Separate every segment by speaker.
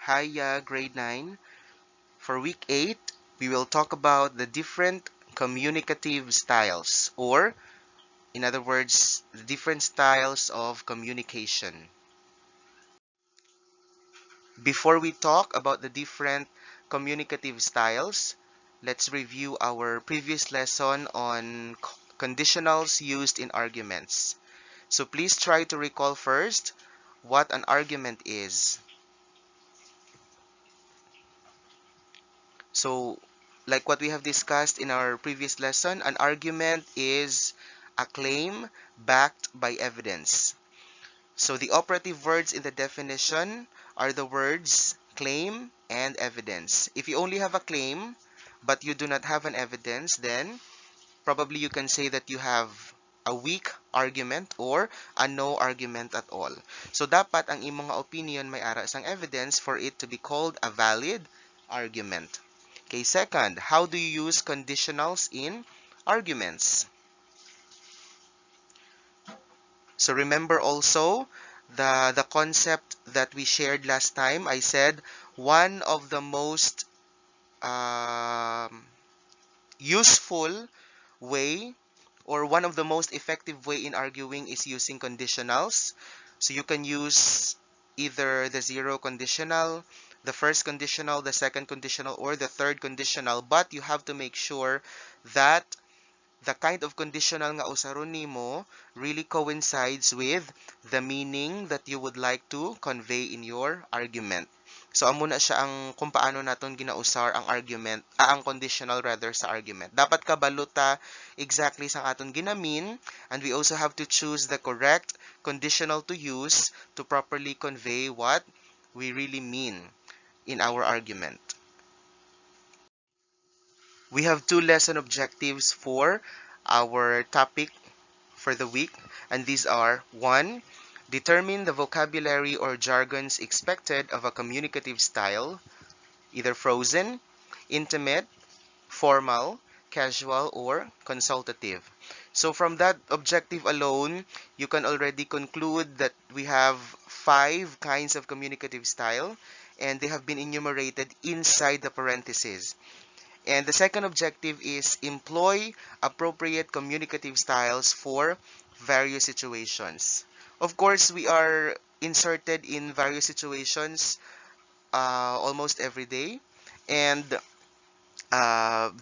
Speaker 1: Hiya, grade 9. For week 8, we will talk about the different communicative styles, or in other words, the different styles of communication. Before we talk about the different communicative styles, let's review our previous lesson on conditionals used in arguments. So please try to recall first what an argument is. So, like what we have discussed in our previous lesson, an argument is a claim backed by evidence. So, the operative words in the definition are the words claim and evidence. If you only have a claim, but you do not have an evidence, then probably you can say that you have a weak argument or a no argument at all. So, dapat ang imong opinion may ara sang evidence for it to be called a valid argument. Okay, second, how do you use conditionals in arguments? So remember also the concept that we shared last time. I said one of the most useful way or one of the most effective way in arguing is using conditionals. So you can use either the zero conditional, the first conditional, the second conditional, or the third conditional, but you have to make sure that the kind of conditional nga usaron nimo really coincides with the meaning that you would like to convey in your argument. So amo na siya ang kung paano naton ginausar ang argument, ang conditional rather sa argument. Dapat kabaluta exactly sa aton ginamin, and we also have to choose the correct conditional to use to properly convey what we really mean in our argument. We have two lesson objectives for our topic for the week, and these are: 1. Determine the vocabulary or jargons expected of a communicative style, either frozen, intimate, formal, casual, or consultative. So from that objective alone, you can already conclude that we have 5 kinds of communicative style, and they have been enumerated inside the parentheses. And the second objective is employ appropriate communicative styles for various situations. Of course, we are inserted in various situations almost every day, and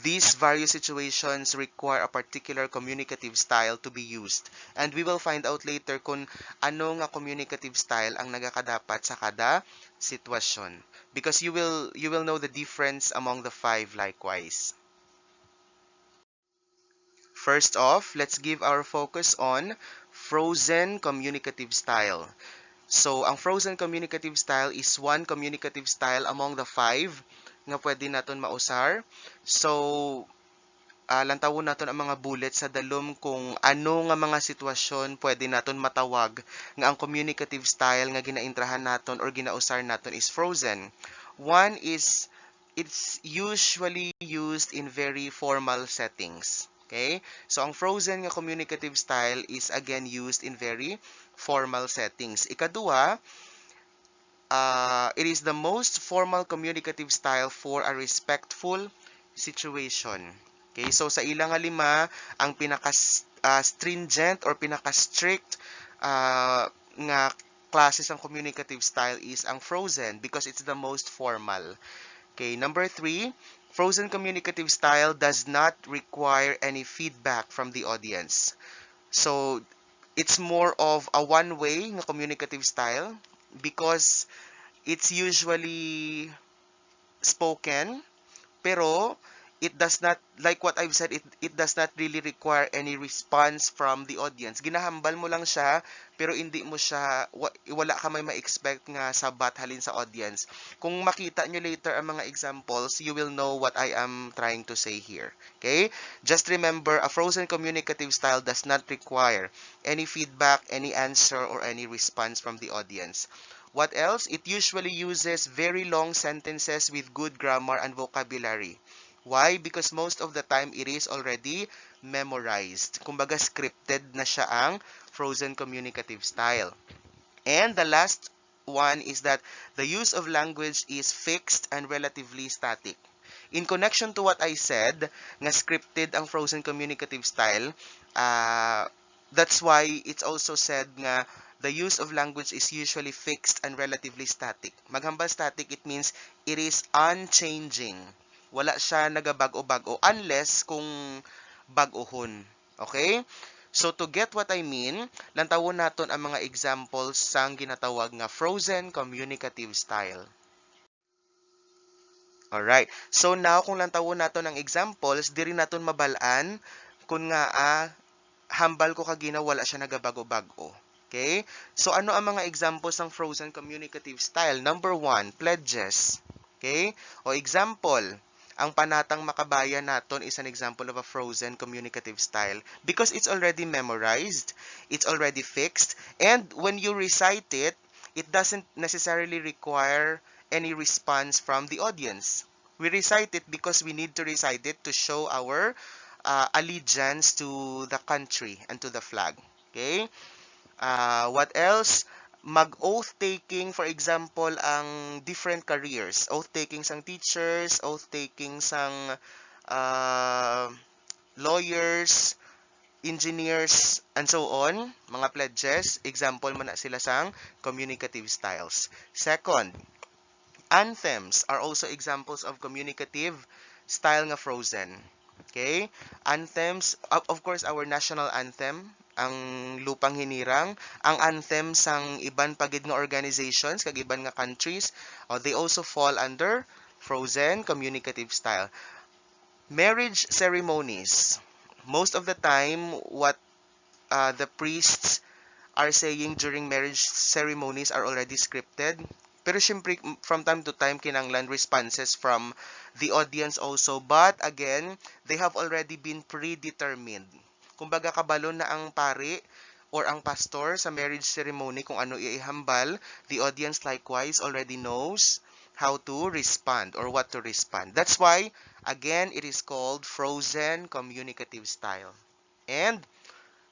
Speaker 1: these various situations require a particular communicative style to be used. And we will find out later kung ano nga communicative style ang nagakadapat sa kada sitwasyon. Because you will know the difference among the 5 likewise. First off, let's give our focus on frozen communicative style. So, ang frozen communicative style is one communicative style among the 5 nga pwede naton mausar. So, lantawon naton ang mga bullets sa dalom kung ano nga mga sitwasyon pwede naton matawag nga ang communicative style nga ginaintrahan naton or ginausar naton is frozen. One is it's usually used in very formal settings. Okay? So, ang frozen nga communicative style is again used in very formal settings. Ikaduha, it is the most formal communicative style for a respectful situation. Okay? So, sa ilang nga lima, ang pinaka-stringent or pinaka-strict nga classes ng communicative style is ang frozen because it's the most formal. Okay, number 3, frozen communicative style does not require any feedback from the audience. So, it's more of a one-way nga communicative style because it's usually spoken, pero it does not, like what I've said, it does not really require any response from the audience. Ginahambal mo lang siya, pero hindi mo siya, wala ka may ma-expect nga sabat halin sa audience. Kung makita nyo later ang mga examples, you will know what I am trying to say here. Okay? Just remember, a frozen communicative style does not require any feedback, any answer, or any response from the audience. What else? It usually uses very long sentences with good grammar and vocabulary. Why? Because most of the time, it is already memorized. Kumbaga, scripted na siya ang frozen communicative style. And the last one is that the use of language is fixed and relatively static. In connection to what I said, nga scripted ang frozen communicative style, uh, that's why it's also said nga the use of language is usually fixed and relatively static. Maghambal static, it means it is unchanging. Wala siya nagabago-bago unless kung bag-ohon. Okay? So to get what I mean, lantawon naton ang mga examples sang ginatawag nga frozen communicative style. Alright. So now kung lantawon naton ang examples, diri naton mabalaan kung nga hambal ko kagina wala siya nagabago-bago. Okay? So ano ang mga examples ng frozen communicative style? Number 1, pledges. Okay? O example, ang panatang makabayan naton is an example of a frozen communicative style because it's already memorized, it's already fixed, and when you recite it, it doesn't necessarily require any response from the audience. We recite it because we need to recite it to show our allegiance to the country and to the flag. Okay? What else? Mag-oath taking, for example, ang different careers. Oath taking sang teachers, oath taking sang uh, lawyers, engineers, and so on. Mga pledges, example man na sila sang communicative styles. Second, anthems are also examples of communicative style nga frozen. Okay? Anthems, of course, our national anthem, ang Lupang Hinirang, ang anthem sang iban pagid nga organizations, kag iban nga countries, they also fall under frozen communicative style. Marriage ceremonies. Most of the time, what the priests are saying during marriage ceremonies are already scripted. Pero syempre, from time to time, kinanglan responses from the audience also. But again, they have already been predetermined. Kumbaga, kabalo na ang pari or ang pastor sa marriage ceremony kung ano iihambal, the audience likewise already knows how to respond or what to respond. That's why, again, it is called frozen communicative style. And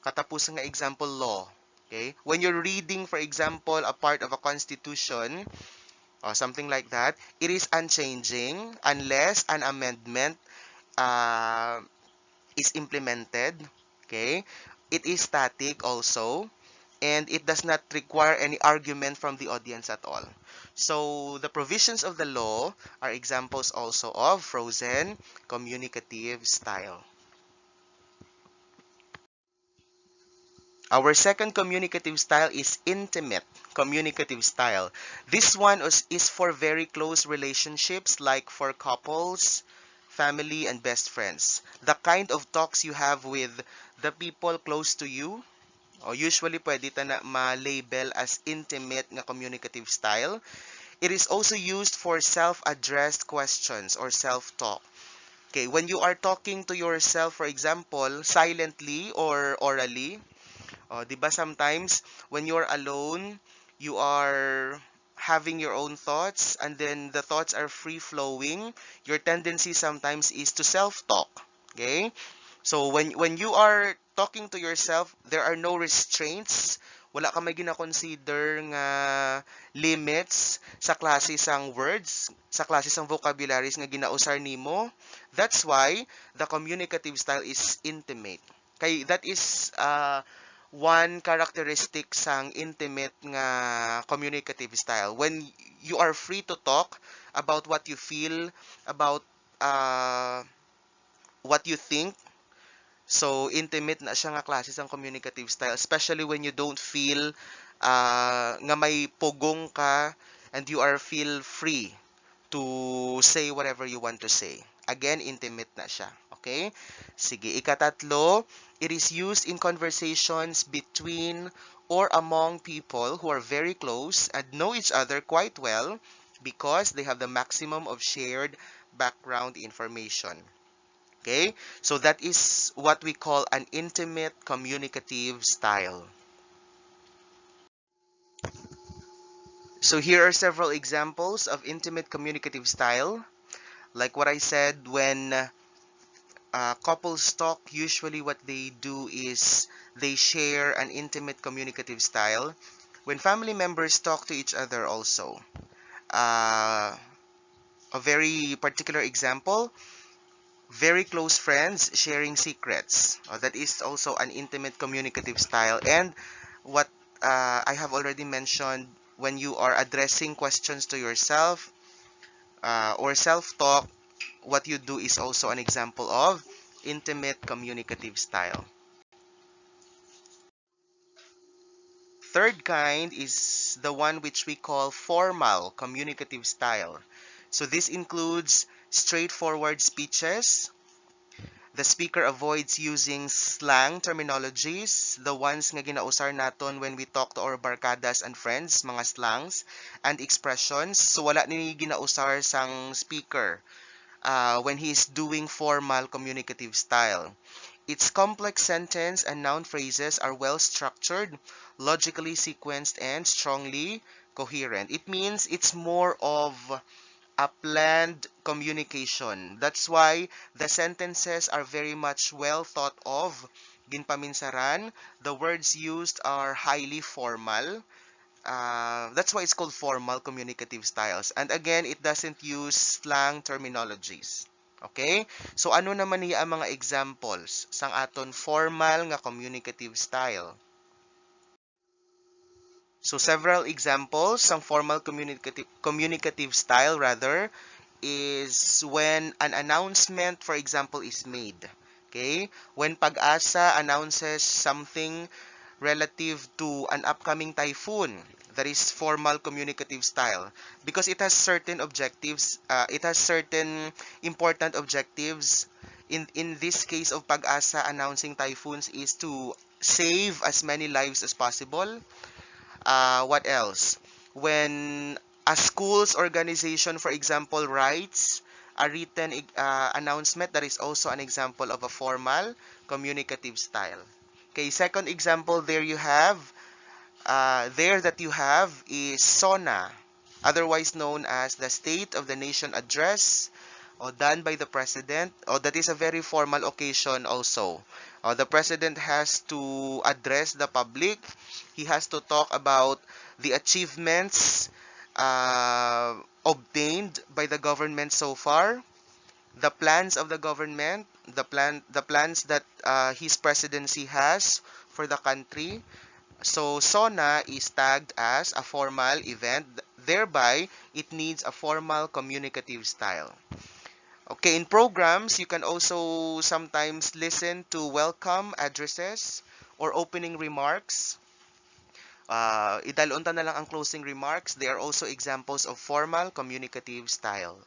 Speaker 1: katapusan nga example, law. Okay? When you're reading, for example, a part of a constitution, or something like that, it is unchanging unless an amendment uh, is implemented. Okay? It is static also, and it does not require any argument from the audience at all. So, the provisions of the law are examples also of frozen communicative style. Our second communicative style is intimate communicative style. This one is for very close relationships, like for couples, family, and best friends. The kind of talks you have with the people close to you, o usually pwede ta na ma-label as intimate nga communicative style. It is also used for self-addressed questions or self-talk. Okay, when you are talking to yourself, for example, silently or orally, di ba sometimes when you're alone, you are having your own thoughts and then the thoughts are free flowing. Your tendency sometimes is to self-talk. Okay? So when you are talking to yourself, there are no restraints. Wala ka may gina-consider nga limits sa klase sang words, sa klase sang vocabularies nga ginausar nimo. That's why the communicative style is intimate. Kay that is one characteristic sang intimate nga communicative style. When you are free to talk about what you feel, about what you think, so intimate na siya nga klase sang communicative style, especially when you don't feel nga may pugong ka and you are feel free to say whatever you want to say. Again, intimate na siya. Okay? Sige, ikatatlo, it is used in conversations between or among people who are very close and know each other quite well because they have the maximum of shared background information. Okay? So that is what we call an intimate communicative style. So here are several examples of intimate communicative style. Like what I said, when couples talk, usually what they do is they share an intimate communicative style. When family members talk to each other also. Uh, a very particular example, very close friends sharing secrets. That is also an intimate communicative style. And what I have already mentioned, when you are addressing questions to yourself or self-talk, what you do is also an example of intimate communicative style. Third kind is the one which we call formal communicative style. So this includes straightforward speeches. The speaker avoids using slang terminologies, the ones nga ginausar naton when we talk to our barkadas and friends, mga slangs and expressions. So wala ni ginausar sang speaker when he's doing formal communicative style. Its complex sentence and noun phrases are well structured, logically sequenced, and strongly coherent. It means it's more of a planned communication. That's why the sentences are very much well thought of, ginpaminsaran. The words used are highly formal. That's why it's called formal communicative styles. And again, it doesn't use slang terminologies. Okay? So ano naman niya ang mga examples sang aton formal nga communicative style? So several examples sang formal communicative style rather is when an announcement, for example, is made. Okay? When Pag-asa announces something relative to an upcoming typhoon, that is formal communicative style because it has certain objectives, it has certain important objectives. In this case of Pag-asa announcing typhoons is to save as many lives as possible. What else? When a school's organization, for example, writes a written announcement, that is also an example of a formal communicative style. Okay, second example there you have, that you have is SONA, otherwise known as the State of the Nation Address, or done by the President. Or that is a very formal occasion also. The President has to address the public. He has to talk about the achievements obtained by the government so far, the plans of the government, the plans that his presidency has for the country. So SONA is tagged as a formal event, thereby it needs a formal communicative style. Okay, in programs, you can also sometimes listen to welcome addresses or opening remarks. Idalunta na lang ang closing remarks. They are also examples of formal communicative style.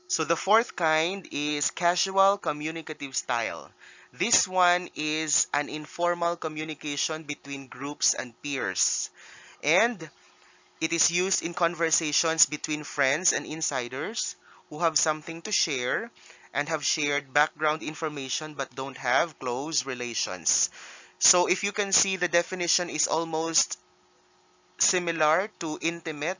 Speaker 1: So the fourth kind is casual communicative style. This one is an informal communication between groups and peers. And it is used in conversations between friends and insiders who have something to share and have shared background information but don't have close relations. So if you can see, the definition is almost similar to intimate.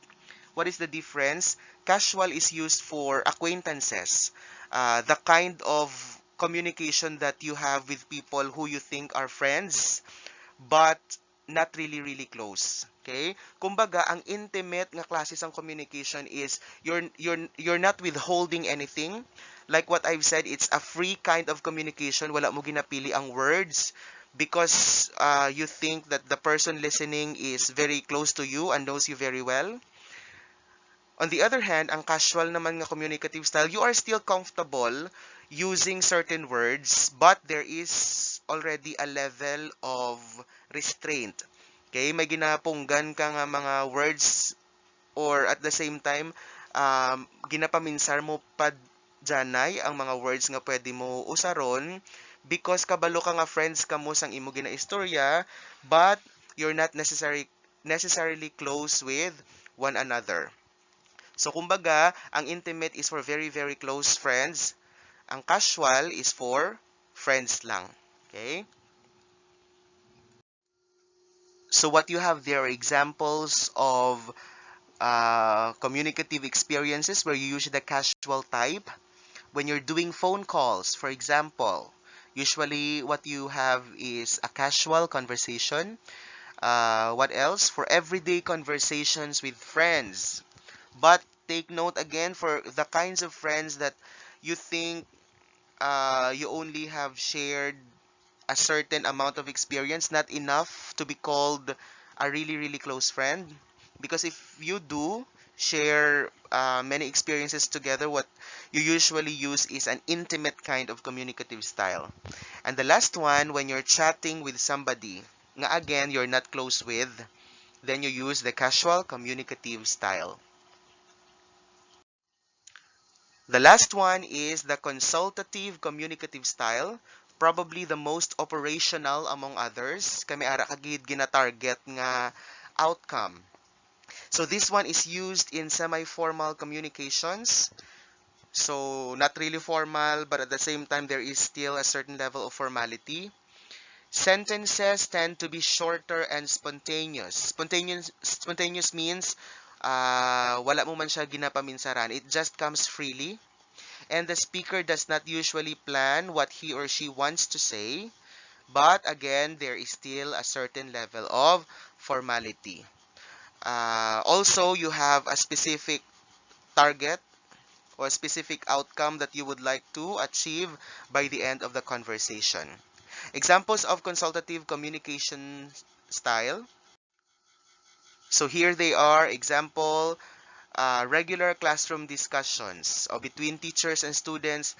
Speaker 1: What is the difference? Casual is used for acquaintances, the kind of communication that you have with people who you think are friends, but not really really close. Okay? Kumbaga, ang intimate nga klase ng communication is you're not withholding anything. Like what I've said, it's a free kind of communication. Wala mo ginapili ang words because you think that the person listening is very close to you and knows you very well. On the other hand, ang casual naman nga communicative style, you are still comfortable using certain words, but there is already a level of restraint. Okay, may ginapunggan ka nga mga words or at the same time, ginapaminsar mo pa dyanay ang mga words nga pwede mo usaron because kabalo ka nga friends ka mo sang imo ginaistorya, but you're not necessarily close with one another. So, kumbaga, ang intimate is for very, very close friends. Ang casual is for friends lang. Okay? So, what you have there are examples of communicative experiences where you use the casual type. When you're doing phone calls, for example, Usually, what you have is a casual conversation. What else? For everyday conversations with friends. But take note again for the kinds of friends that you think you only have shared a certain amount of experience, not enough to be called a really, really close friend. Because if you do share many experiences together, what you usually use is an intimate kind of communicative style. And the last one, when you're chatting with somebody, nga again, you're not close with, then you use the casual communicative style. The last one is the consultative communicative style, probably the most operational among others. Kami ara kagid gina-target nga outcome. So this one is used in semi-formal communications. So not really formal, but at the same time there is still a certain level of formality. Sentences tend to be shorter and spontaneous. Spontaneous means wala mo man siya ginapaminsaran. It just comes freely. And the speaker does not usually plan what he or she wants to say, but again, there is still a certain level of formality. Also, you have a specific target or a specific outcome that you would like to achieve by the end of the conversation. Examples of consultative communication style. So here they are. Example, regular classroom discussions or between teachers and students.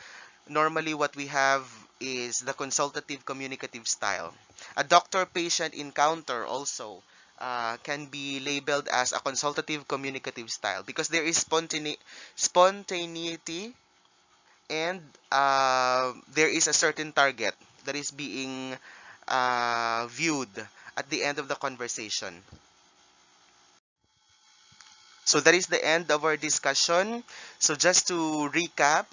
Speaker 1: Normally, what we have is the consultative communicative style. A doctor-patient encounter also can be labeled as a consultative communicative style because there is spontaneity and there is a certain target that is being viewed at the end of the conversation. So that is the end of our discussion. So just to recap,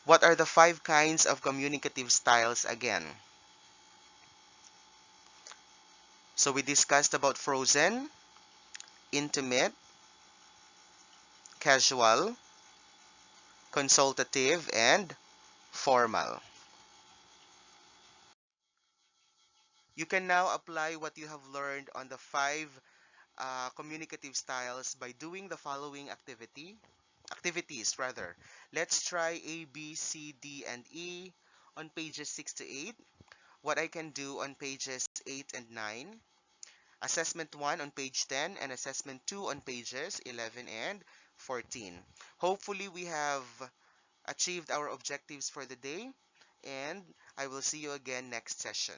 Speaker 1: what are the 5 kinds of communicative styles again? So we discussed about frozen, intimate, casual, consultative, and formal. You can now apply what you have learned on the 5 communicative styles by doing the following activities rather. Let's try A, B, C, D, and E on pages 6 to 8. What I can do on pages 8 and 9. Assessment 1 on page 10 and Assessment 2 on pages 11 and 14. Hopefully we have achieved our objectives for the day and I will see you again next session.